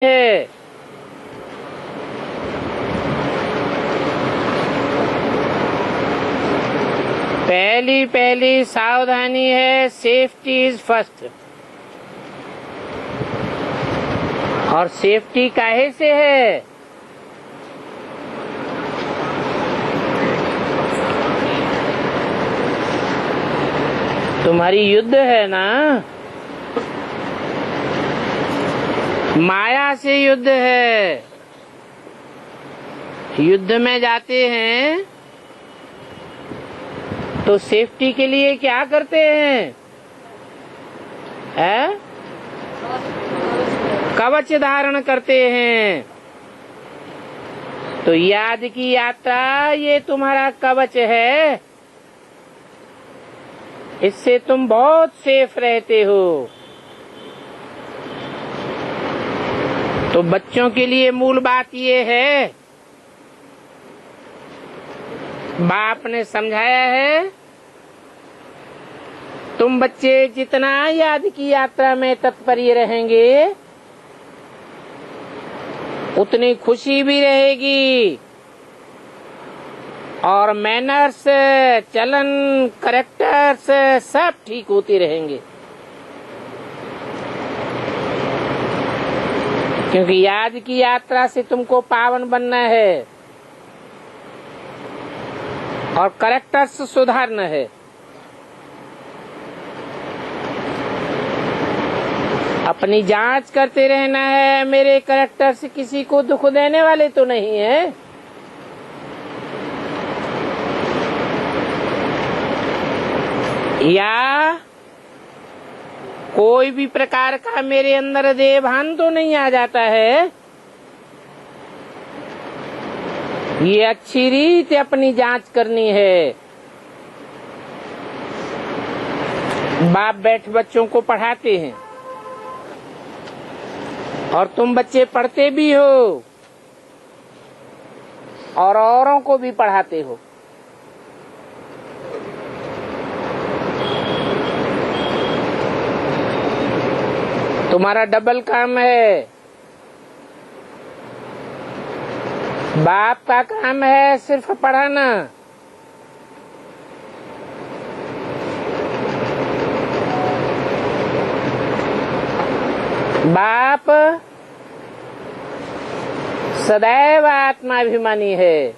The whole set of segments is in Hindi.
है। पहली सावधानी है, सेफ्टी इज फर्स्ट। और सेफ्टी काहे से है? तुम्हारी युद्ध है ना, माया से युद्ध है। युद्ध में जाते हैं तो सेफ्टी के लिए क्या करते हैं? कवच धारण करते हैं। तो याद की यात्रा ये तुम्हारा कवच है, इससे तुम बहुत सेफ रहते हो। तो बच्चों के लिए मूल बात ये है, बाप ने समझाया है, तुम बच्चे जितना याद की यात्रा में तत्पर रहेंगे उतनी खुशी भी रहेगी और मैनर्स, चलन, करेक्टर्स सब ठीक होते रहेंगे। क्योंकि याद की यात्रा से तुमको पावन बनना है और करेक्टर्स सुधारना है। अपनी जांच करते रहना है, मेरे करेक्टर्स किसी को दुख देने वाले तो नहीं है। या कोई भी प्रकार का मेरे अंदर देभान तो नहीं आ जाता है। ये अच्छी रीत अपनी जांच करनी है। बाप बैठ बच्चों को पढ़ाते हैं और तुम बच्चे पढ़ते भी हो और औरों को भी पढ़ाते हो। तुम्हारा डबल काम है। बाप का काम है सिर्फ पढ़ाना, बाप सदैव आत्माभिमानी है,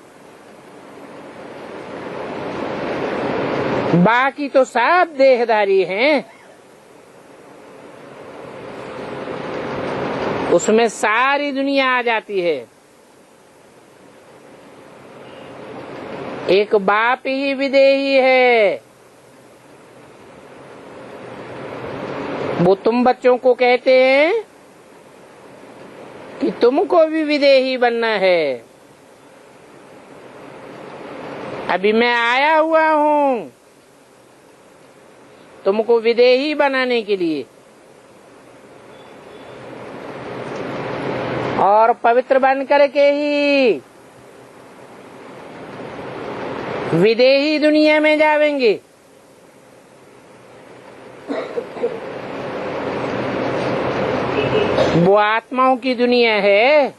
बाकी तो सब देहधारी हैं। उसमें सारी दुनिया आ जाती है। एक बाप ही विदेही है। वो तुम बच्चों को कहते हैं कि तुमको भी विदेही बनना है। अभी मैं आया हुआ हूँ तुमको विदेही बनाने के लिए और पवित्र बन करके ही विदेही दुनिया में जावेंगे। वो आत्माओं की दुनिया है,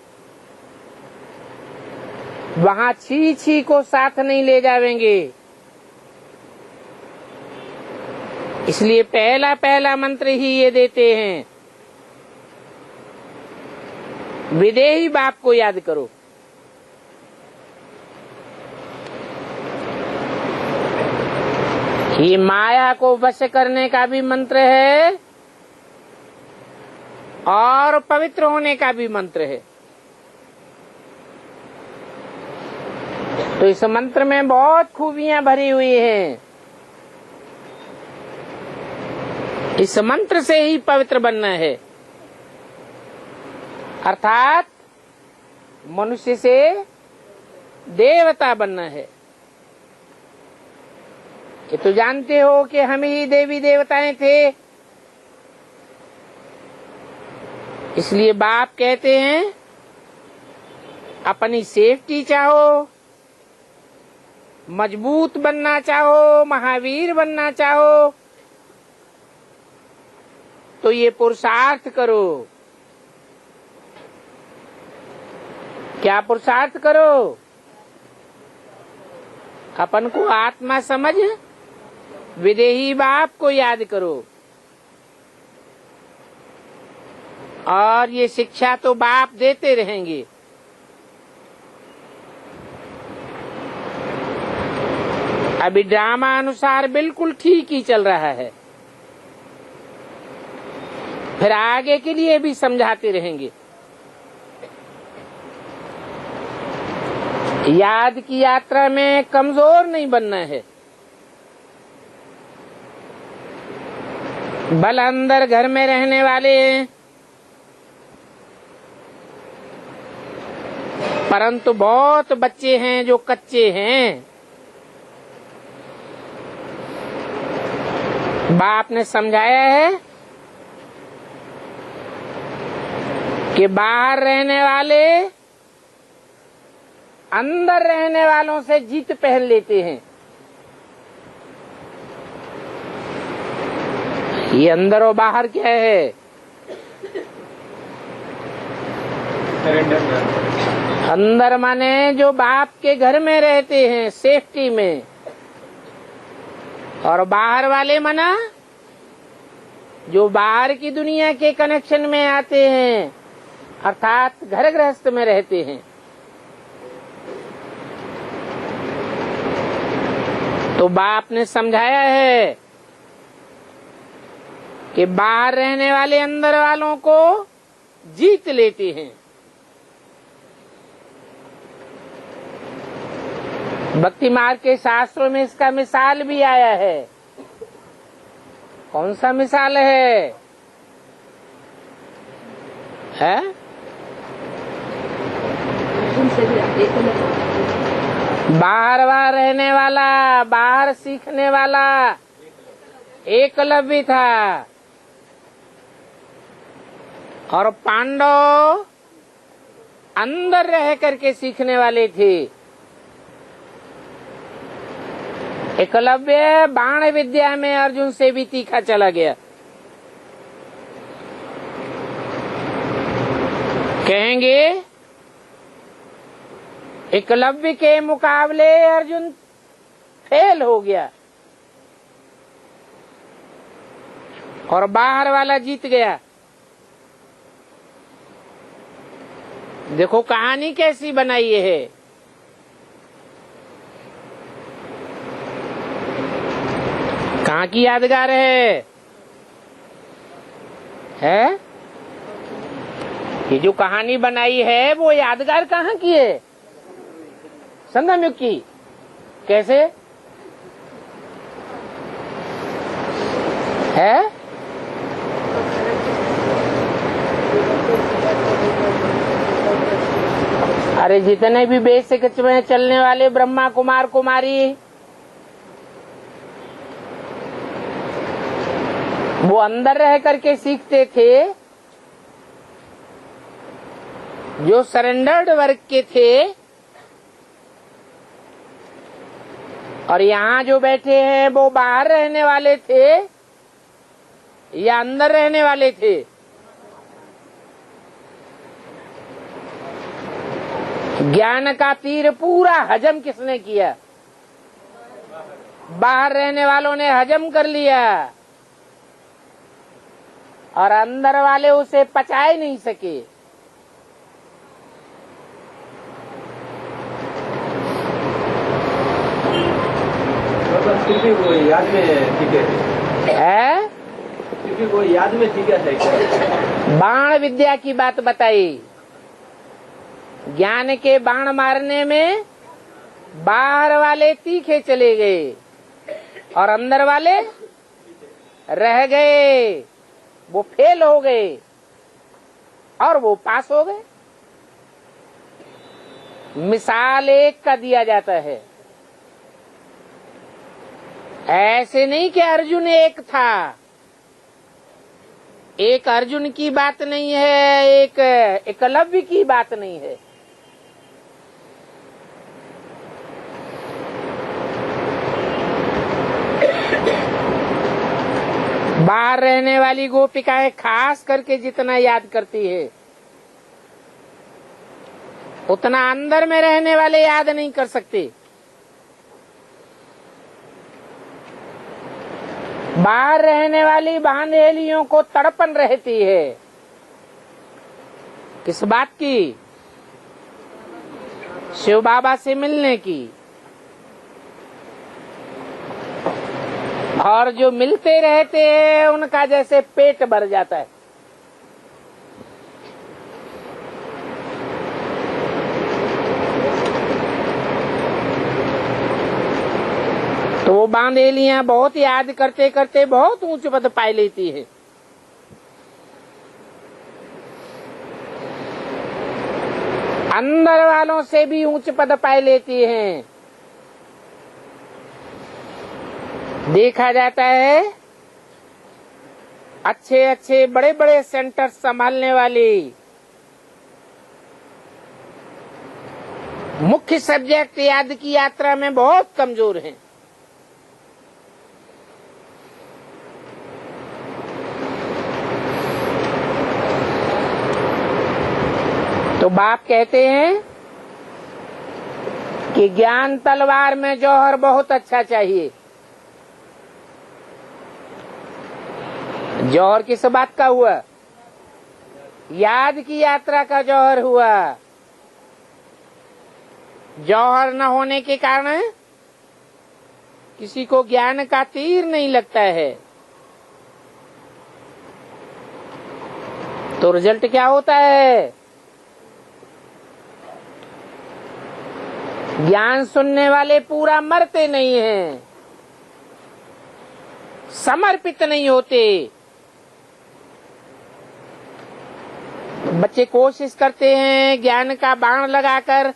वहां छी छी को साथ नहीं ले जावेंगे। इसलिए पहला मंत्र ही ये देते हैं, विदेही बाप को याद करो। ये माया को वश करने का भी मंत्र है और पवित्र होने का भी मंत्र है। तो इस मंत्र में बहुत खूबियां भरी हुई हैं। इस मंत्र से ही पवित्र बनना है, अर्थात मनुष्य से देवता बनना है। ये तो जानते हो कि हम ही देवी देवताएं थे। इसलिए बाप कहते हैं अपनी सेफ्टी चाहो, मजबूत बनना चाहो, महावीर बनना चाहो तो ये पुरुषार्थ करो। क्या पुरुषार्थ करो? अपन को आत्मा समझ विदेही बाप को याद करो। और ये शिक्षा तो बाप देते रहेंगे। अभी ड्रामा अनुसार बिल्कुल ठीक ही चल रहा है, फिर आगे के लिए भी समझाते रहेंगे। याद की यात्रा में कमजोर नहीं बनना है। बल अंदर घर में रहने वाले हैं, परंतु बहुत बच्चे हैं जो कच्चे हैं। बाप ने समझाया है कि बाहर रहने वाले अंदर रहने वालों से जीत पहन लेते हैं। ये अंदर और बाहर क्या है? अंदर माने जो बाप के घर में रहते हैं सेफ्टी में, और बाहर वाले मना जो बाहर की दुनिया के कनेक्शन में आते हैं, अर्थात घर गृहस्थ में रहते हैं। तो बाप ने समझाया है कि बाहर रहने वाले अंदर वालों को जीत लेते हैं। भक्ति मार्ग के शास्त्रों में इसका मिसाल भी आया है। कौन सा मिसाल है? बाहर वहां रहने वाला, बाहर सीखने वाला एकलव्य था, और पांडव अंदर रह करके सीखने वाले थे। एकलव्य बाण विद्या में अर्जुन से भी तीखा चला गया। कहेंगे एकलव्य के मुकाबले अर्जुन फेल हो गया और बाहर वाला जीत गया। देखो कहानी कैसी बनाई है। कहाँ की यादगार है? ये जो कहानी बनाई है वो यादगार कहाँ की है? संगम युग की। कैसे है? अरे जितने भी बेसिक में चलने वाले ब्रह्मा कुमार कुमारी, वो अंदर रह करके सीखते थे। जो सरेंडर्ड वर्ग के थे, और यहाँ जो बैठे हैं वो बाहर रहने वाले थे या अंदर रहने वाले थे? ज्ञान का तीर पूरा हजम किसने किया? बाहर रहने वालों ने हजम कर लिया, और अंदर वाले उसे पचा ही नहीं सके। वो याद में ठीक है? क्योंकि वो याद में ठीक है। बाण विद्या की बात बताई। ज्ञान के बाण मारने में बाहर वाले तीखे चले गए और अंदर वाले रह गए। वो फेल हो गए और वो पास हो गए। मिसाल एक का दिया जाता है। ऐसे नहीं कि अर्जुन एक था। एक अर्जुन की बात नहीं है, एक एकलव्य की बात नहीं है। बाहर रहने वाली गोपिकाएं खास करके जितना याद करती है, उतना अंदर में रहने वाले याद नहीं कर सकते। बाहर रहने वाली बांधेलियों को तड़पन रहती है। किस बात की? शिव बाबा से मिलने की। और जो मिलते रहते हैं उनका जैसे पेट भर जाता है। तो वो बांधेलियां बहुत याद करते करते बहुत ऊंच पद पा लेती है। अंदर वालों से भी ऊंच पद पा लेती हैं। देखा जाता है अच्छे अच्छे बड़े बड़े सेंटर संभालने वाली, मुख्य सब्जेक्ट याद की यात्रा में बहुत कमजोर हैं। तो बाप कहते हैं कि ज्ञान तलवार में जौहर बहुत अच्छा चाहिए। जौहर किस बात का हुआ? याद की यात्रा का जौहर हुआ। जौहर न होने के कारण किसी को ज्ञान का तीर नहीं लगता है। तो रिजल्ट क्या होता है? ज्ञान सुनने वाले पूरा मरते नहीं हैं, समर्पित नहीं होते। बच्चे कोशिश करते हैं ज्ञान का बाण लगाकर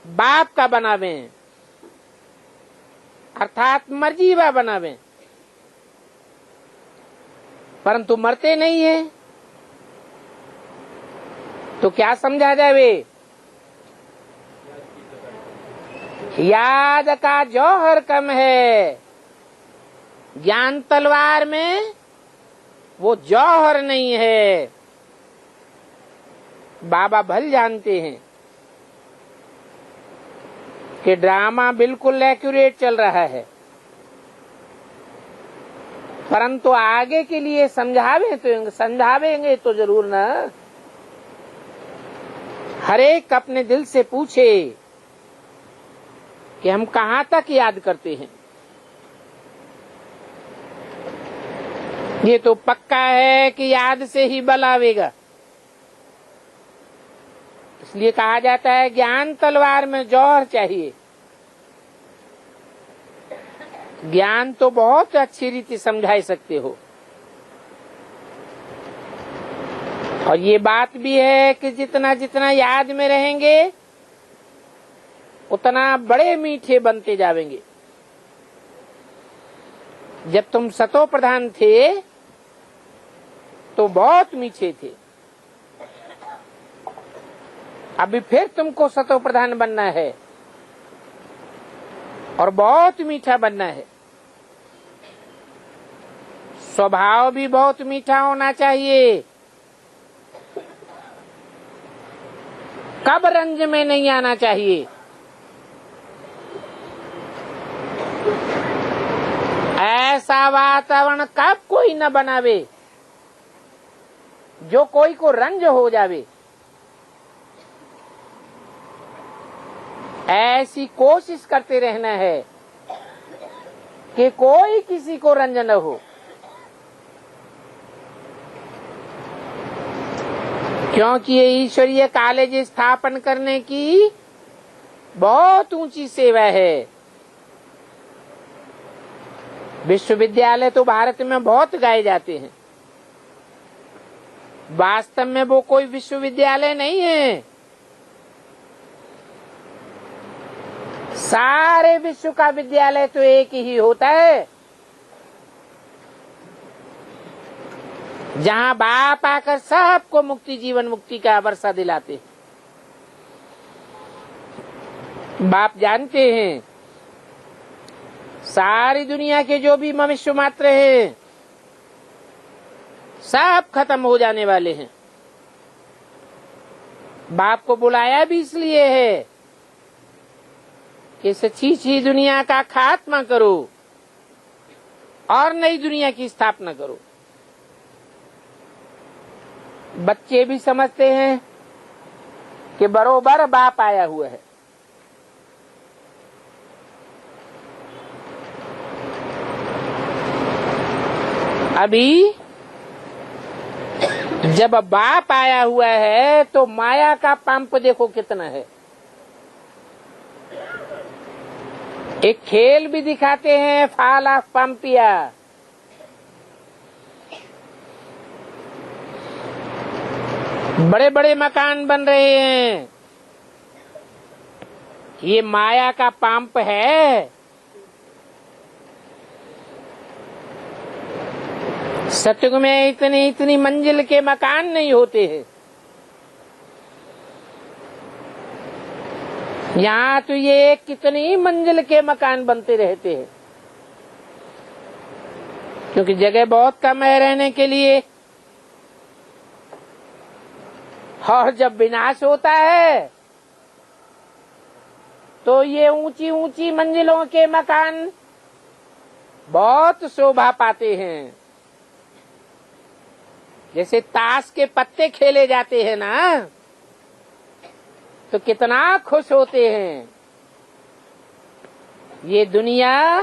बाप का बनावे, अर्थात मर्जीवा बनावे, परंतु मरते नहीं है। तो क्या समझा जावे? याद का जौहर कम है, ज्ञान तलवार में वो जौहर नहीं है। बाबा भल जानते हैं कि ड्रामा बिल्कुल एक्यूरेट चल रहा है, परंतु आगे के लिए समझावेंगे तो जरूर ना। हर एक अपने दिल से पूछे कि हम कहाँ तक याद करते हैं। ये तो पक्का है कि याद से ही बल आवेगा। इसलिए कहा जाता है ज्ञान तलवार में जौहर चाहिए। ज्ञान तो बहुत अच्छी रीति समझा सकते हो, और ये बात भी है कि जितना जितना याद में रहेंगे उतना बड़े मीठे बनते जावेंगे। जब तुम सतो प्रधान थे तो बहुत मीठे थे, अभी फिर तुमको सतो प्रधान बनना है और बहुत मीठा बनना है। स्वभाव भी बहुत मीठा होना चाहिए, कब रंज में नहीं आना चाहिए। ऐसा वातावरण कब कोई न बनावे जो कोई को रंज हो जावे। ऐसी कोशिश करते रहना है कि कोई किसी को रंज न हो, क्योंकि ये ईश्वरीय कॉलेज स्थापन करने की बहुत ऊंची सेवा है। विश्वविद्यालय तो भारत में बहुत गाए जाते हैं, वास्तव में वो कोई विश्वविद्यालय नहीं है। सारे विश्व का विद्यालय तो एक ही होता है, जहाँ बाप आकर सबको मुक्ति जीवन मुक्ति का वर्षा दिलाते। बाप जानते हैं सारी दुनिया के जो भी मनुष्य मात्र हैं सब खत्म हो जाने वाले हैं, बाप को बुलाया भी इसलिए है कि इस अच्छी दुनिया का खात्मा करो और नई दुनिया की स्थापना करो। बच्चे भी समझते हैं कि बरोबर बाप आया हुआ है। अभी जब बाप आया हुआ है तो माया का पंप देखो कितना है। एक खेल भी दिखाते हैं, फॉल ऑफ पंपिया। बड़े बड़े मकान बन रहे हैं, ये माया का पंप है। सतयुग में इतनी मंजिल के मकान नहीं होते हैं। यहाँ तो ये कितनी मंजिल के मकान बनते रहते हैं, क्योंकि जगह बहुत कम है रहने के लिए। और जब विनाश होता है तो ये ऊंची ऊंची मंजिलों के मकान बहुत शोभा पाते हैं। जैसे ताश के पत्ते खेले जाते हैं ना, तो कितना खुश होते हैं। ये दुनिया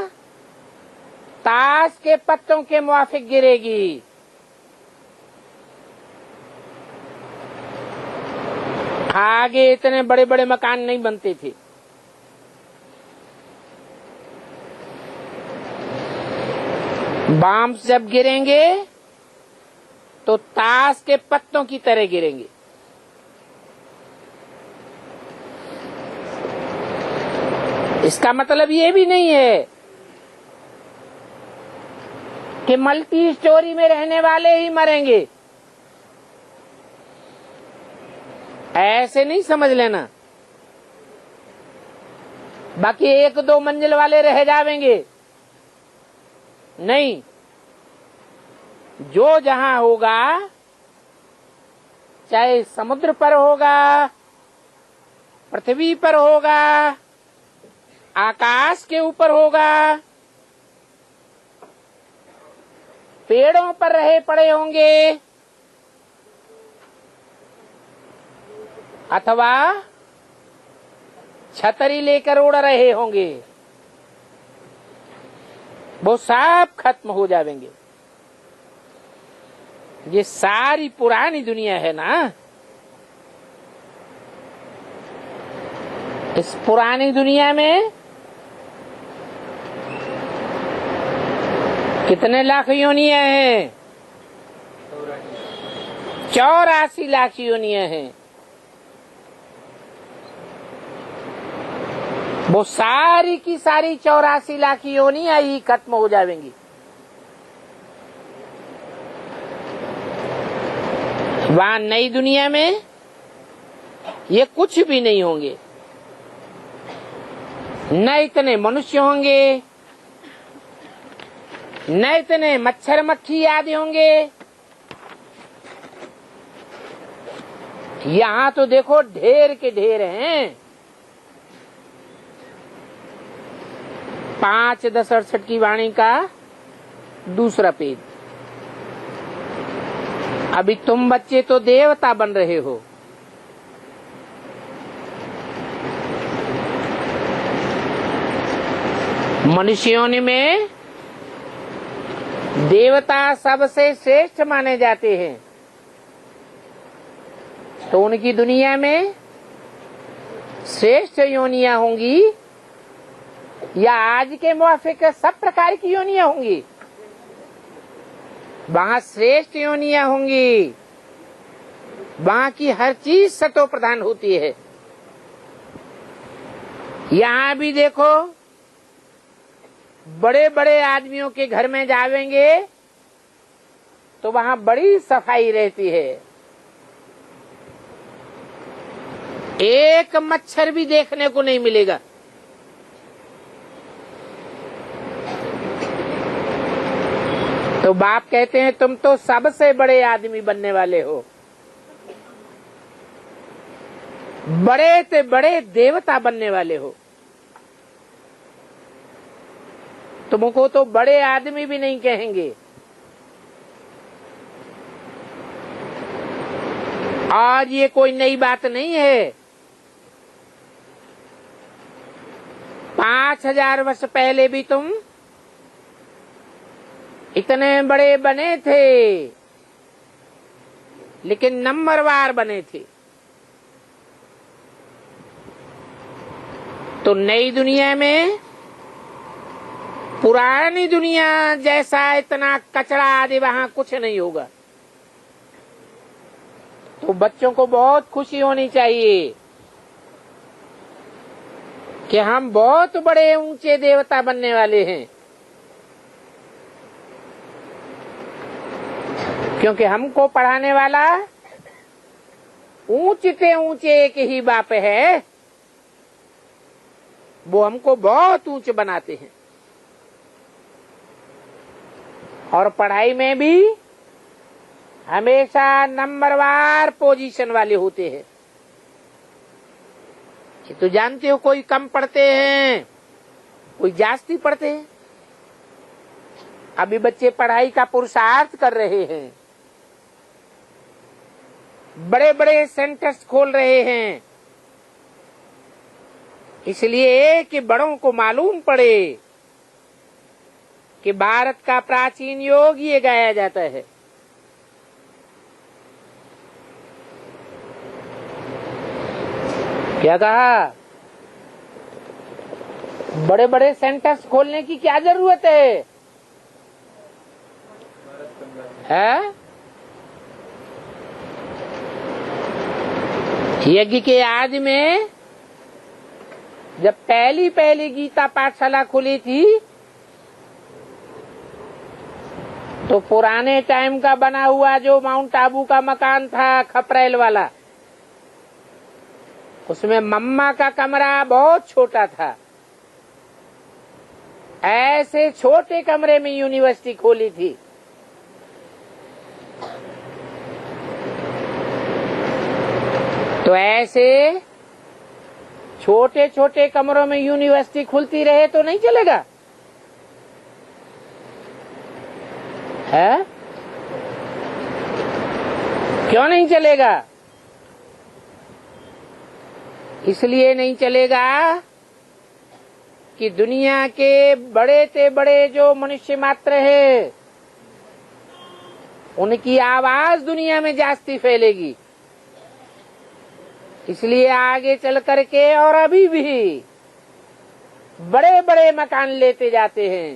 ताश के पत्तों के मुआफिक गिरेगी। आगे इतने बड़े बड़े मकान नहीं बनते थे। बॉम्ब जब गिरेंगे तो ताश के पत्तों की तरह गिरेंगे। इसका मतलब ये भी नहीं है कि मल्टी स्टोरी में रहने वाले ही मरेंगे, ऐसे नहीं समझ लेना। बाकी एक दो मंजिल वाले रह जाएंगे, नहीं। जो जहां होगा, चाहे समुद्र पर होगा, पृथ्वी पर होगा, आकाश के ऊपर होगा, पेड़ों पर रहे पड़े होंगे, अथवा छतरी लेकर उड़ रहे होंगे, वो सब खत्म हो जाएंगे। ये सारी पुरानी दुनिया है ना, इस पुरानी दुनिया में कितने लाख योनियां हैं? 84 लाख योनियां हैं। वो सारी की सारी 84 लाख योनियां ही खत्म हो जाएंगी। वहां नई दुनिया में ये कुछ भी नहीं होंगे। न इतने मनुष्य होंगे, न इतने मच्छर मक्खी आदि होंगे। यहाँ तो देखो ढेर के ढेर हैं। 5:10:68 की वाणी का दूसरा पेज। अभी तुम बच्चे तो देवता बन रहे हो। मनुष्यों में देवता सबसे श्रेष्ठ माने जाते हैं, तो उनकी दुनिया में श्रेष्ठ योनियां होंगी या आज के मुआफिक सब प्रकार की योनियां होंगी? वहां श्रेष्ठ योनियां होंगी। वहां की हर चीज सतो प्रधान होती है। यहाँ भी देखो, बड़े बड़े आदमियों के घर में जावेंगे तो वहां बड़ी सफाई रहती है। एक मच्छर भी देखने को नहीं मिलेगा। तो बाप कहते हैं तुम तो सबसे बड़े आदमी बनने वाले हो। बड़े से बड़े देवता बनने वाले हो। तुमको तो बड़े आदमी भी नहीं कहेंगे। आज ये कोई नई बात नहीं है। 5000 वर्ष पहले भी तुम इतने बड़े बने थे, लेकिन नंबरवार बने थे। तो नई दुनिया में पुरानी दुनिया जैसा इतना कचरा आदि वहां कुछ नहीं होगा। तो बच्चों को बहुत खुशी होनी चाहिए कि हम बहुत बड़े ऊंचे देवता बनने वाले हैं, क्योंकि हमको पढ़ाने वाला ऊंचे ऊंचे एक ही बाप है, वो हमको बहुत ऊंचे बनाते हैं। और पढ़ाई में भी हमेशा नंबरवार पोजीशन वाले होते हैं। ये तो जानते हो, कोई कम पढ़ते हैं, कोई जास्ती पढ़ते हैं। अभी बच्चे पढ़ाई का पुरुषार्थ कर रहे हैं, बड़े बड़े सेंटर्स खोल रहे हैं, इसलिए कि बड़ों को मालूम पड़े कि भारत का प्राचीन योग ये गाया जाता है। क्या कहा? बड़े बड़े सेंटर्स खोलने की क्या जरूरत है? यज्ञ के आदि में जब पहली गीता पाठशाला खुली थी, तो पुराने टाइम का बना हुआ जो माउंट आबू का मकान था खपरेल वाला, उसमें मम्मा का कमरा बहुत छोटा था। ऐसे छोटे कमरे में यूनिवर्सिटी खोली थी। तो ऐसे छोटे छोटे कमरों में यूनिवर्सिटी खुलती रहे तो नहीं चलेगा, है? क्यों नहीं चलेगा? इसलिए नहीं चलेगा कि दुनिया के बड़े से बड़े जो मनुष्य मात्र है, उनकी आवाज दुनिया में जास्ती फैलेगी। इसलिए आगे चल करके और अभी भी बड़े बड़े मकान लेते जाते हैं।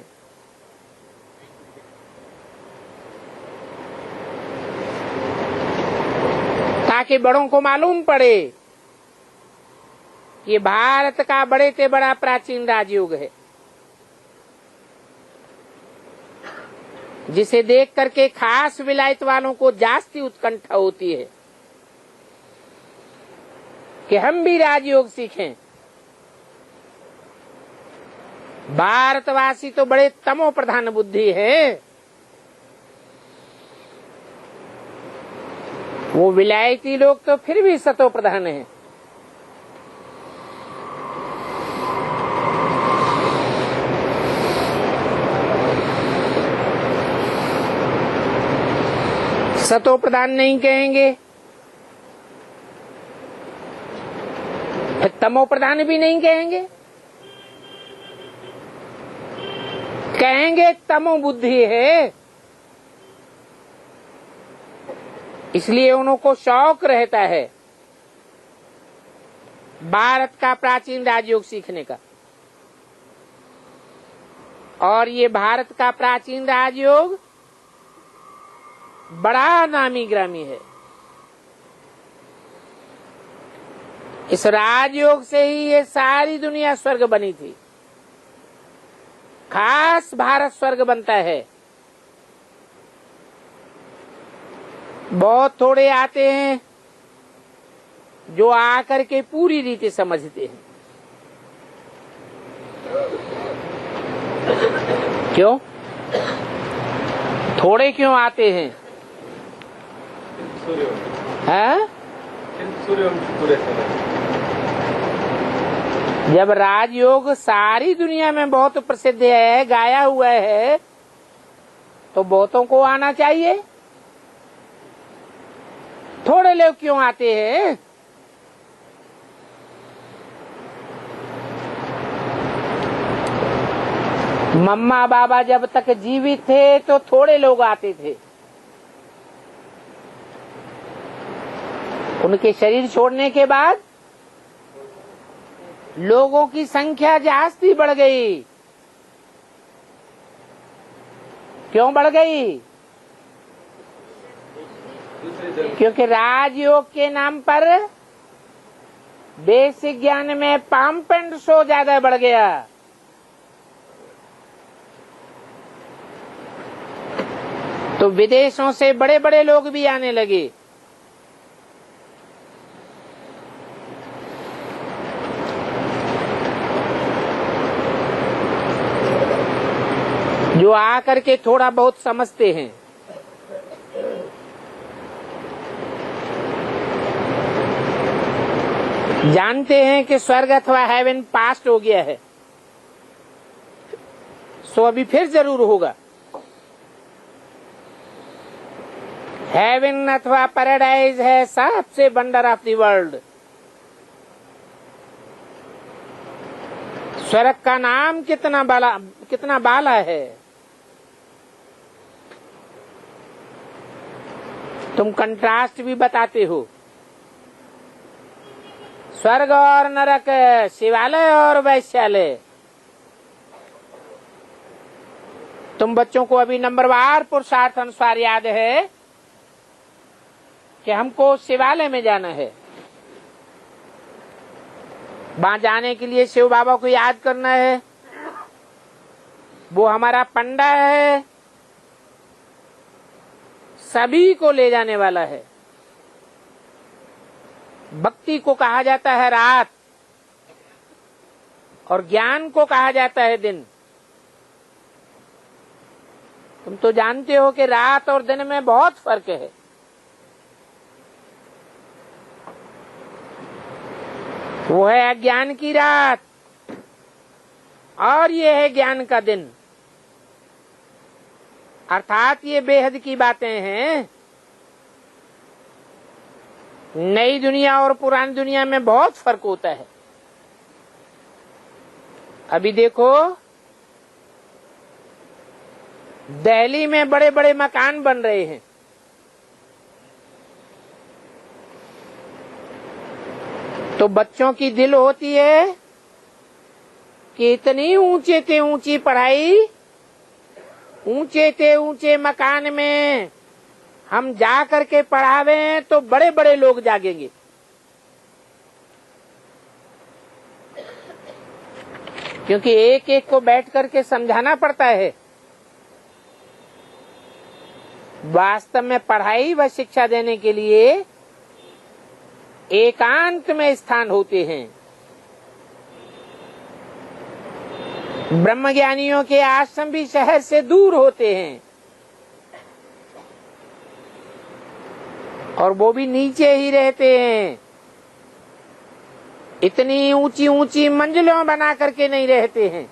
ताकि बड़ों को मालूम पड़े ये भारत का बड़े से बड़ा प्राचीन राजयोग है, जिसे देख करके खास विलायत वालों को जास्ती उत्कंठा होती है कि हम भी राजयोग सीखें। भारतवासी तो बड़े तमो प्रधान बुद्धि है, वो विलायती लोग तो फिर भी सतो प्रधान हैं। सतो प्रधान नहीं कहेंगे, फिर तमो प्रधान भी नहीं कहेंगे, कहेंगे तमो बुद्धि है। इसलिए उनको शौक रहता है भारत का प्राचीन राजयोग सीखने का। और ये भारत का प्राचीन राजयोग बड़ा नामी ग्रामी है। इस राजयोग से ही ये सारी दुनिया स्वर्ग बनी थी। खास भारत स्वर्ग बनता है। बहुत थोड़े आते हैं जो आकर के पूरी रीति समझते हैं। क्यों? थोड़े क्यों आते हैं? सूर्य हैं? सूर्य जब राजयोग सारी दुनिया में बहुत प्रसिद्ध है, गाया हुआ है, तो बहुतों को आना चाहिए। थोड़े लोग क्यों आते हैं? मम्मा बाबा जब तक जीवित थे तो थोड़े लोग आते थे। उनके शरीर छोड़ने के बाद लोगों की संख्या जास्ती बढ़ गई। क्यों बढ़ गई? क्योंकि राजयोग के नाम पर बेसिक ज्ञान में पंप एंड शो ज्यादा बढ़ गया। तो विदेशों से बड़े बड़े लोग भी आने लगे। जो आकर के थोड़ा बहुत समझते हैं। जानते हैं कि स्वर्ग अथवा हेवन पास्ट हो गया है, सो अभी फिर जरूर होगा। हेवन अथवा पैराडाइज है सबसे वंडर ऑफ द वर्ल्ड। स्वर्ग का नाम कितना बाला है। तुम कंट्रास्ट भी बताते हो, स्वर्ग और नरक, शिवालय और वैश्यालय। तुम बच्चों को अभी नंबरवार पुरुषार्थ अनुसार याद है कि हमको शिवालय में जाना है। वहां जाने के लिए शिव बाबा को याद करना है, वो हमारा पंडा है, सभी को ले जाने वाला है। भक्ति को कहा जाता है रात और ज्ञान को कहा जाता है दिन। तुम तो जानते हो कि रात और दिन में बहुत फर्क है। वो है अज्ञान की रात और ये है ज्ञान का दिन। अर्थात ये बेहद की बातें हैं। नई दुनिया और पुरानी दुनिया में बहुत फर्क होता है। अभी देखो, दिल्ली में बड़े बड़े मकान बन रहे हैं। तो बच्चों की दिल होती है कि इतनी ऊंचे से ऊंची पढ़ाई, ऊंचे से ऊंचे मकान में हम जा करके पढ़ावें तो बड़े बड़े लोग जागेंगे। क्योंकि एक एक को बैठ करके समझाना पड़ता है। वास्तव में पढ़ाई व शिक्षा देने के लिए एकांत में स्थान होते हैं। ब्रह्मज्ञानियों के आश्रम भी शहर से दूर होते हैं और वो भी नीचे ही रहते हैं। इतनी ऊंची ऊंची मंजिलों बना करके नहीं रहते हैं।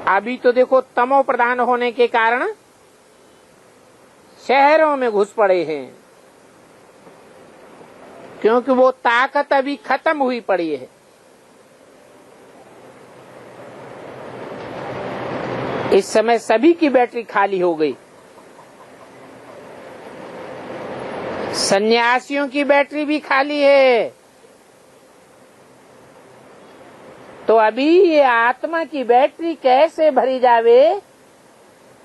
अभी तो देखो, तमो प्रधान होने के कारण शहरों में घुस पड़े हैं, क्योंकि वो ताकत अभी खत्म हुई पड़ी है। इस समय सभी की बैटरी खाली हो गई। सन्यासियों की बैटरी भी खाली है। तो अभी ये आत्मा की बैटरी कैसे भरी जावे,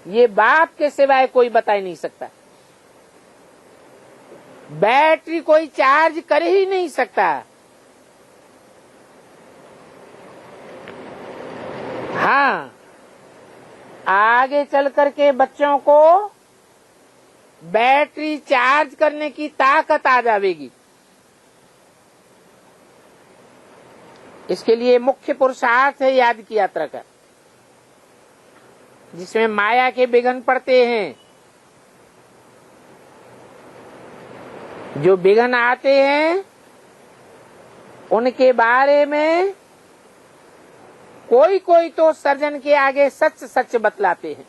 ये बाप के सिवाय कोई बता ही नहीं सकता। बैटरी कोई चार्ज कर ही नहीं सकता। हाँ, आगे चल करके बच्चों को बैटरी चार्ज करने की ताकत आ जाएगी। इसके लिए मुख्य पुरुषार्थ है याद की यात्रा का, जिसमें माया के विघ्न पड़ते हैं। जो विघ्न आते हैं उनके बारे में कोई कोई तो सर्जन के आगे सच सच बतलाते हैं,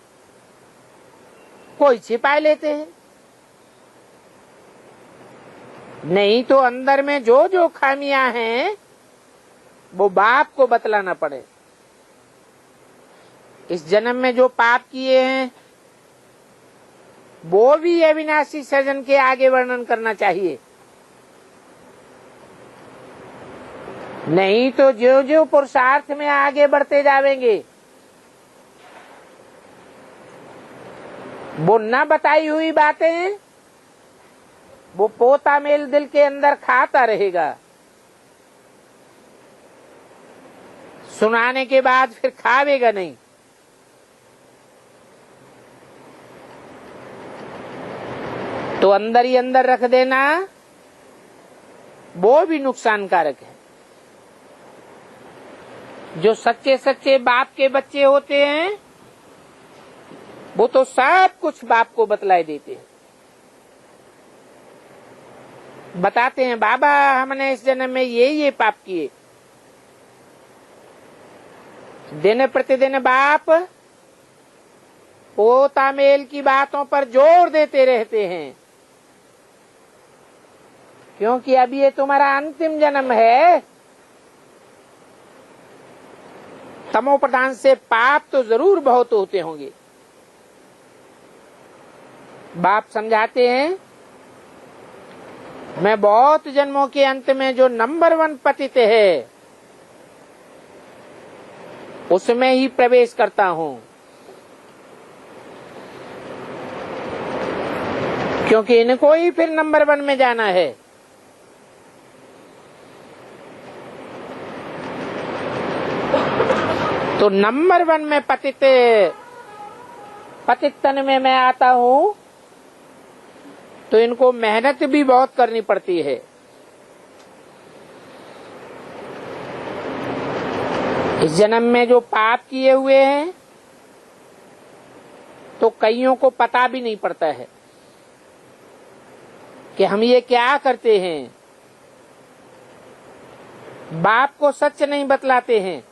कोई छिपा लेते हैं। नहीं तो अंदर में जो जो खामियां हैं वो बाप को बतलाना पड़े। इस जन्म में जो पाप किए हैं वो भी अविनाशी सर्जन के आगे वर्णन करना चाहिए। नहीं तो जो जो पुरुषार्थ में आगे बढ़ते जावेंगे वो न बताई हुई बातें वो पोता मेल दिल के अंदर खाता रहेगा। सुनाने के बाद फिर खावेगा नहीं। तो अंदर ही अंदर रख देना वो भी नुकसानकारक है। जो सच्चे सच्चे बाप के बच्चे होते हैं वो तो सब कुछ बाप को बतलाए देते हैं, बताते हैं बाबा हमने इस जन्म में ये पाप किए। दिन प्रतिदिन बाप पोता मेल की बातों पर जोर देते रहते हैं, क्योंकि अब ये तुम्हारा अंतिम जन्म है। तमो प्रधान से पाप तो जरूर बहुत होते होंगे। बाप समझाते हैं मैं बहुत जन्मों के अंत में जो नंबर 1 पतित है उसमें ही प्रवेश करता हूं, क्योंकि इनको ही फिर नंबर 1 में जाना है। तो नंबर 1 में पतित तन में मैं आता हूं तो इनको मेहनत भी बहुत करनी पड़ती है। इस जन्म में जो पाप किए हुए हैं तो कईयों को पता भी नहीं पड़ता है कि हम ये क्या करते हैं। बाप को सच नहीं बतलाते हैं,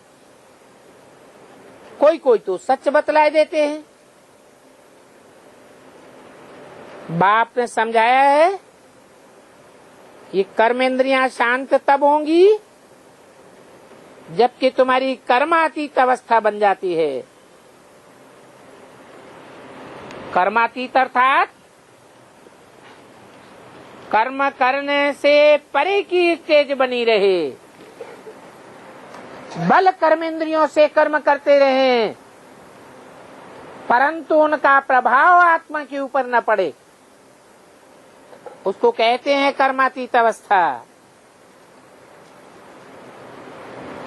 कोई कोई तो सच बतलाए देते हैं। बाप ने समझाया है ये कर्मेंद्रियां शांत तब होंगी जबकि तुम्हारी कर्मातीत अवस्था बन जाती है। कर्मातीत अर्थात कर्म करने से परे की स्टेज बनी रहे, बल कर्मेंद्रियों से कर्म करते रहे परंतु उनका प्रभाव आत्मा के ऊपर न पड़े, उसको कहते हैं कर्मातीत अवस्था।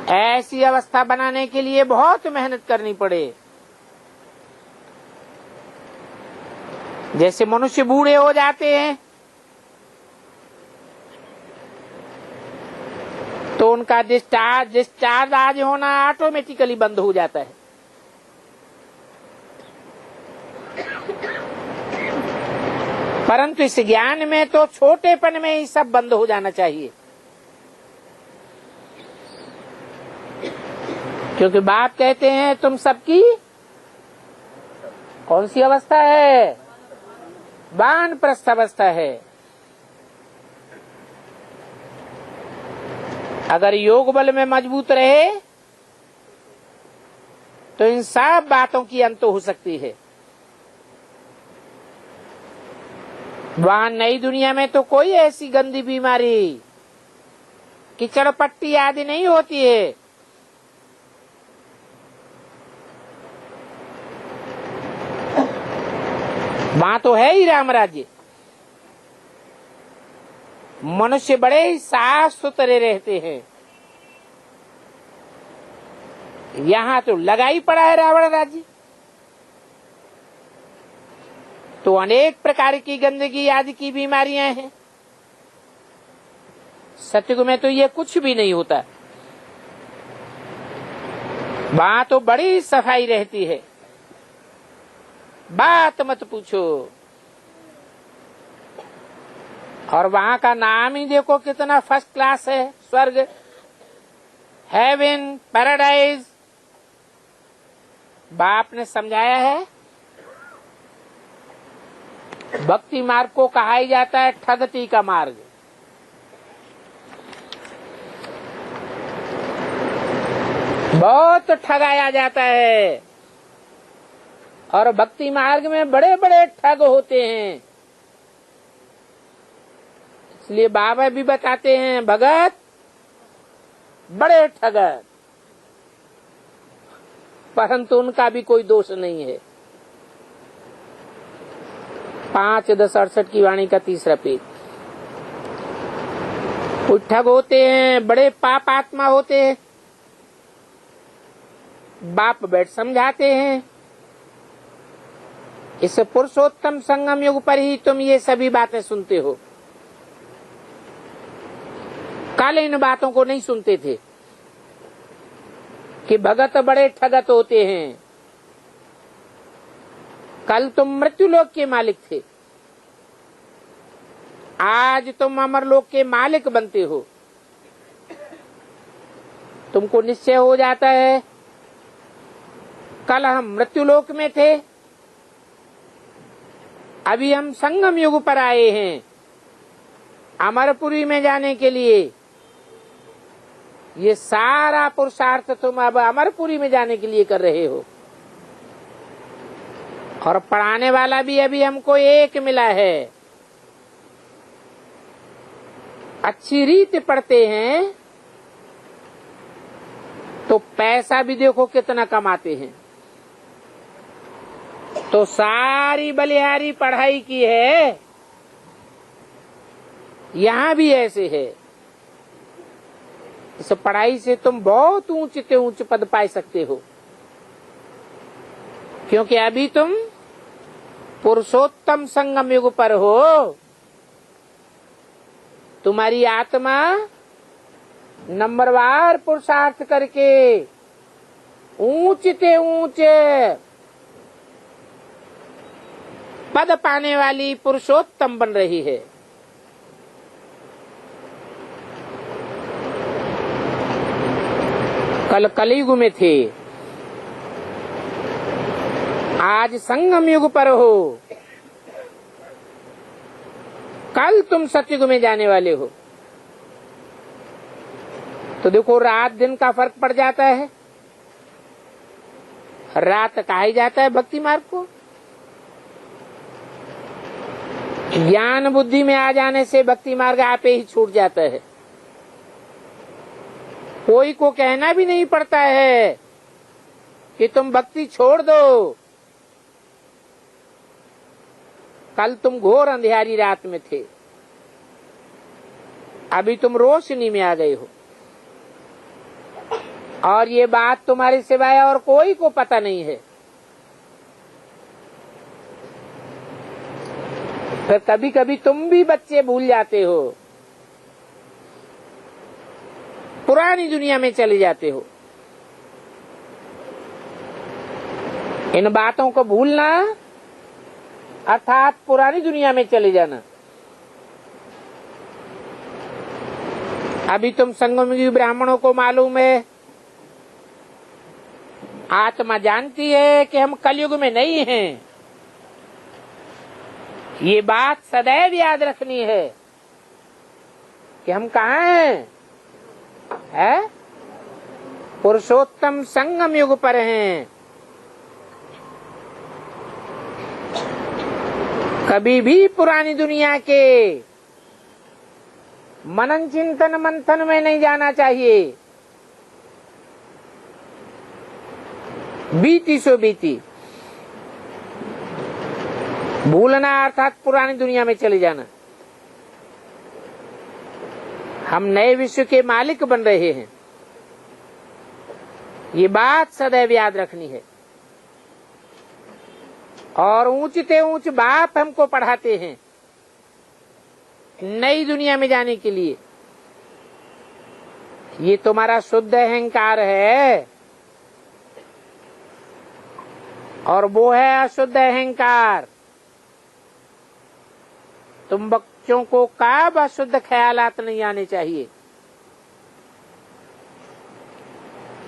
ऐसी अवस्था बनाने के लिए बहुत मेहनत करनी पड़े। जैसे मनुष्य बूढ़े हो जाते हैं तो उनका डिस्चार्ज आज होना ऑटोमेटिकली बंद हो जाता है। परंतु इस ज्ञान में तो छोटेपन में ही सब बंद हो जाना चाहिए, क्योंकि बाप कहते हैं तुम सबकी कौन सी अवस्था है? वानप्रस्थ अवस्था है। अगर योग बल में मजबूत रहे तो इन सब बातों की अंत हो सकती है। वहां नई दुनिया में तो कोई ऐसी गंदी बीमारी कीचड़ पट्टी आदि नहीं होती है। वहां तो है ही राम राज्य। मनुष्य बड़े ही साफ सुथरे रहते हैं। यहाँ तो लगा ही पड़ा है रावण राज्य। तो अनेक प्रकार की गंदगी आदि की बीमारियां हैं। सतयुग में तो ये कुछ भी नहीं होता। वहां तो बड़ी सफाई रहती है, बात मत पूछो। और वहां का नाम ही देखो कितना फर्स्ट क्लास है, स्वर्ग। Heaven, paradise. बाप ने समझाया है। भक्ति मार्ग को कहा ही जाता है ठगती का मार्ग। बहुत ठगाया जाता है और भक्ति मार्ग में बड़े बड़े ठग होते हैं। इसलिए बाबा भी बताते हैं भगत बड़े ठगत, परंतु उनका भी कोई दोष नहीं है। 5-10-68 की वाणी का 3रा पेज। कुछ ठग होते हैं, बड़े पाप आत्मा होते हैं। बाप बैठ समझाते हैं, इस पुरुषोत्तम संगम युग पर ही तुम ये सभी बातें सुनते हो। कल इन बातों को नहीं सुनते थे कि भगत बड़े ठगत होते हैं। कल तुम मृत्युलोक के मालिक थे, आज तुम अमरलोक के मालिक बनते हो। तुमको निश्चय हो जाता है कल हम मृत्युलोक में थे, अभी हम संगम युग पर आए हैं अमरपुरी में जाने के लिए। ये सारा पुरुषार्थ तुम अब अमरपुरी में जाने के लिए कर रहे हो। और पढ़ाने वाला भी अभी हमको एक मिला है। अच्छी रीत पढ़ते हैं तो पैसा भी देखो कितना कमाते हैं। तो सारी बलिहारी पढ़ाई की है, यहाँ भी ऐसे है। इस पढ़ाई से तुम बहुत ऊंचे से ऊंचे पद पा सकते हो, क्योंकि अभी तुम पुरुषोत्तम संगम युग पर हो। तुम्हारी आत्मा नंबरवार पुरुषार्थ करके ऊंचे से ऊंचे पद पाने वाली पुरुषोत्तम बन रही है। कल कलयुग में थे, आज संगम युग पर हो। कल तुम सतयुग में जाने वाले हो। तो देखो रात दिन का फर्क पड़ जाता है। रात कहा ही जाता है भक्ति मार्ग को। ज्ञान बुद्धि में आ जाने से भक्ति मार्ग आपे ही छूट जाता है। कोई को कहना भी नहीं पड़ता है कि तुम भक्ति छोड़ दो। कल तुम घोर अंधेरी रात में थे, अभी तुम रोशनी में आ गए हो। और ये बात तुम्हारे सिवाय और कोई को पता नहीं है। फिर कभी कभी तुम भी बच्चे भूल जाते हो, पुरानी दुनिया में चले जाते हो। इन बातों को भूलना अर्थात पुरानी दुनिया में चले जाना। अभी तुम संगमयुगी ब्राह्मणों को मालूम है, आत्मा जानती है कि हम कलयुग में नहीं हैं। ये बात सदैव याद रखनी है कि हम कहाँ हैं, है? पुरुषोत्तम संगम युग पर हैं। कभी भी पुरानी दुनिया के मनन चिंतन मंथन में नहीं जाना चाहिए। बीती सो बीती, भूलना अर्थात पुरानी दुनिया में चले जाना। हम नए विश्व के मालिक बन रहे हैं, ये बात सदैव याद रखनी है। और ऊंच से ऊंच बाप हमको पढ़ाते हैं नई दुनिया में जाने के लिए। ये तुम्हारा शुद्ध अहंकार है और वो है अशुद्ध अहंकार। तुम बच्चों को कब अशुद्ध ख्यालात नहीं आने चाहिए।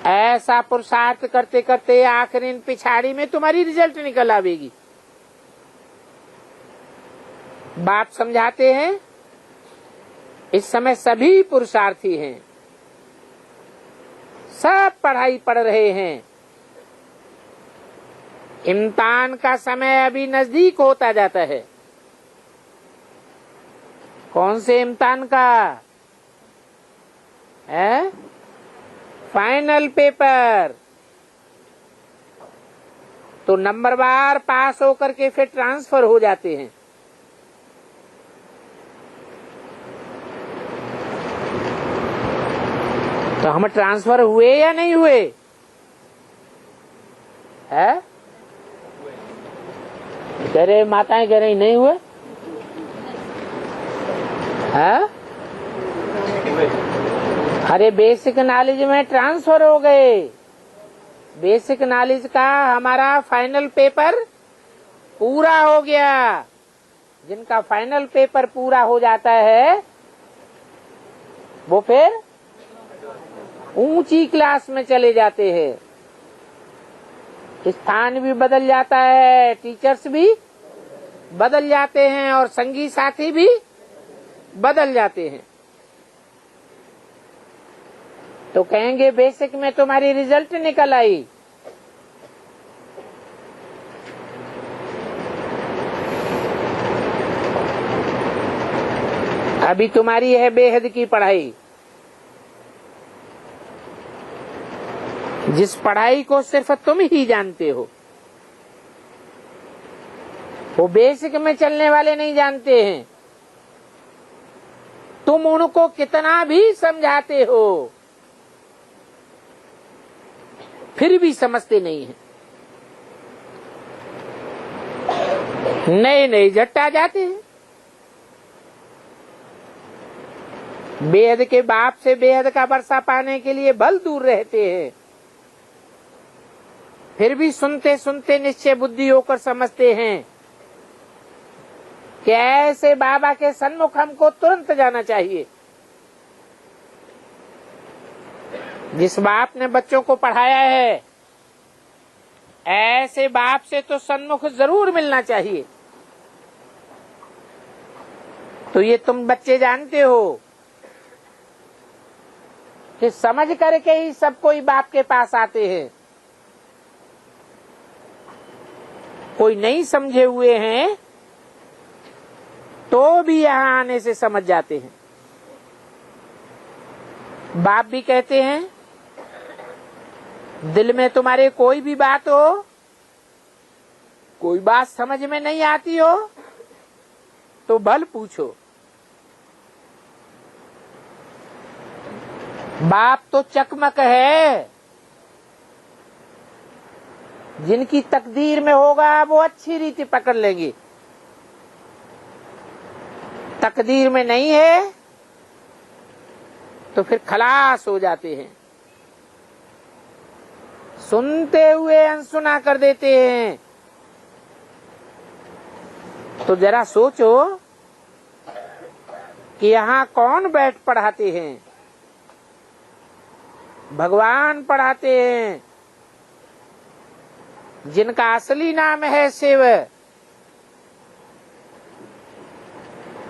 ऐसा पुरुषार्थ करते करते आखिरी पिछाड़ी में तुम्हारी रिजल्ट निकल आवेगी। बाप समझाते हैं, इस समय सभी पुरुषार्थी हैं, सब पढ़ाई पढ़ रहे हैं। इम्तिहान का समय अभी नजदीक होता जाता है। कौन से इम्तिहान का है? Final paper. तो नंबरवार पास होकर के फिर ट्रांसफर हो जाते हैं। तो हम ट्रांसफर हुए या नहीं हुए? है कह रहे माताएं कह रही नहीं हुए है? अरे बेसिक नॉलेज में ट्रांसफर हो गए। बेसिक नॉलेज का हमारा फाइनल पेपर पूरा हो गया। जिनका फाइनल पेपर पूरा हो जाता है वो फिर ऊंची क्लास में चले जाते हैं। स्थान भी बदल जाता है, टीचर्स भी बदल जाते हैं और संगी साथी भी बदल जाते हैं। तो कहेंगे बेसिक में तुम्हारी रिजल्ट निकल आई। अभी तुम्हारी है बेहद की पढ़ाई, जिस पढ़ाई को सिर्फ तुम ही जानते हो। वो बेसिक में चलने वाले नहीं जानते हैं। तुम उनको कितना भी समझाते हो फिर भी समझते नहीं है। नए नए झट आ जाते हैं। बेहद के बाप से बेहद का वर्षा पाने के लिए भल दूर रहते हैं। फिर भी सुनते सुनते निश्चय बुद्धि होकर समझते हैं कि ऐसे बाबा के सन्मुख हमको तुरंत जाना चाहिए। जिस बाप ने बच्चों को पढ़ाया है ऐसे बाप से तो सन्मुख जरूर मिलना चाहिए। तो ये तुम बच्चे जानते हो कि समझ करके ही सब कोई बाप के पास आते हैं। कोई नहीं समझे हुए हैं तो भी यहाँ आने से समझ जाते हैं। बाप भी कहते हैं दिल में तुम्हारे कोई भी बात हो, कोई बात समझ में नहीं आती हो तो भल पूछो। बाप तो चकमक है। जिनकी तकदीर में होगा वो अच्छी रीति पकड़ लेंगे। तकदीर में नहीं है तो फिर खलास हो जाते हैं। सुनते हुए अनसुना कर देते हैं। तो जरा सोचो कि यहाँ कौन बैठ पढ़ाते हैं? भगवान पढ़ाते हैं, जिनका असली नाम है शिव।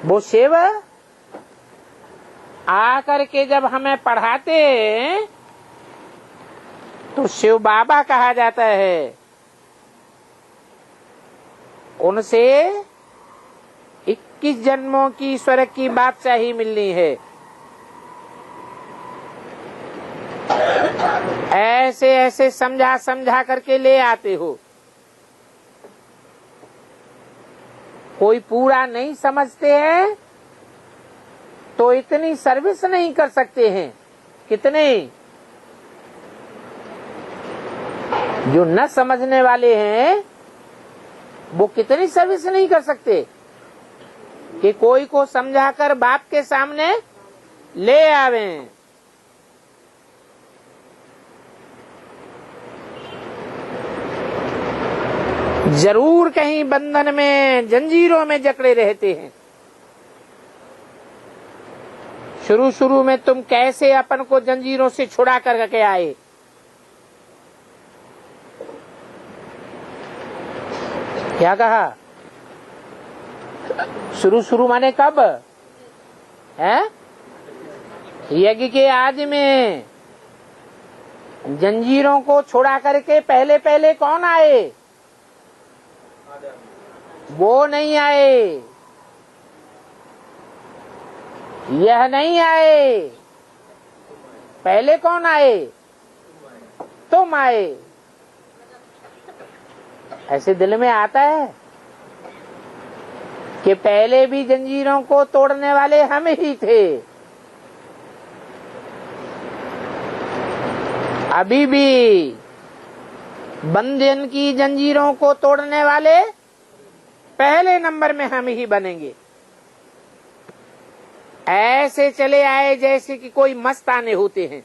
वो शिव आकर के जब हमें पढ़ाते हैं तो शिव बाबा कहा जाता है। उनसे 21 जन्मों की ईश्वर की बादशाही मिलनी है। ऐसे ऐसे समझा समझा करके ले आते हो। कोई पूरा नहीं समझते हैं तो इतनी सर्विस नहीं कर सकते हैं। कितने जो न समझने वाले हैं वो कितनी सर्विस नहीं कर सकते कि कोई को समझाकर बाप के सामने ले आवे। जरूर कहीं बंधन में जंजीरों में जकड़े रहते हैं। शुरू शुरू में तुम कैसे अपन को जंजीरों से छुड़ा कर के आए क्या कहा? शुरू शुरू माने कब है? यज्ञ के आदि में जंजीरों को छोड़ा करके पहले पहले कौन आए? वो नहीं आए, यह नहीं आए, पहले कौन आए? तुम आए। ऐसे दिल में आता है कि पहले भी जंजीरों को तोड़ने वाले हम ही थे, अभी भी बंधन की जंजीरों को तोड़ने वाले पहले नंबर में हम ही बनेंगे। ऐसे चले आए जैसे कि कोई मस्ताने होते हैं।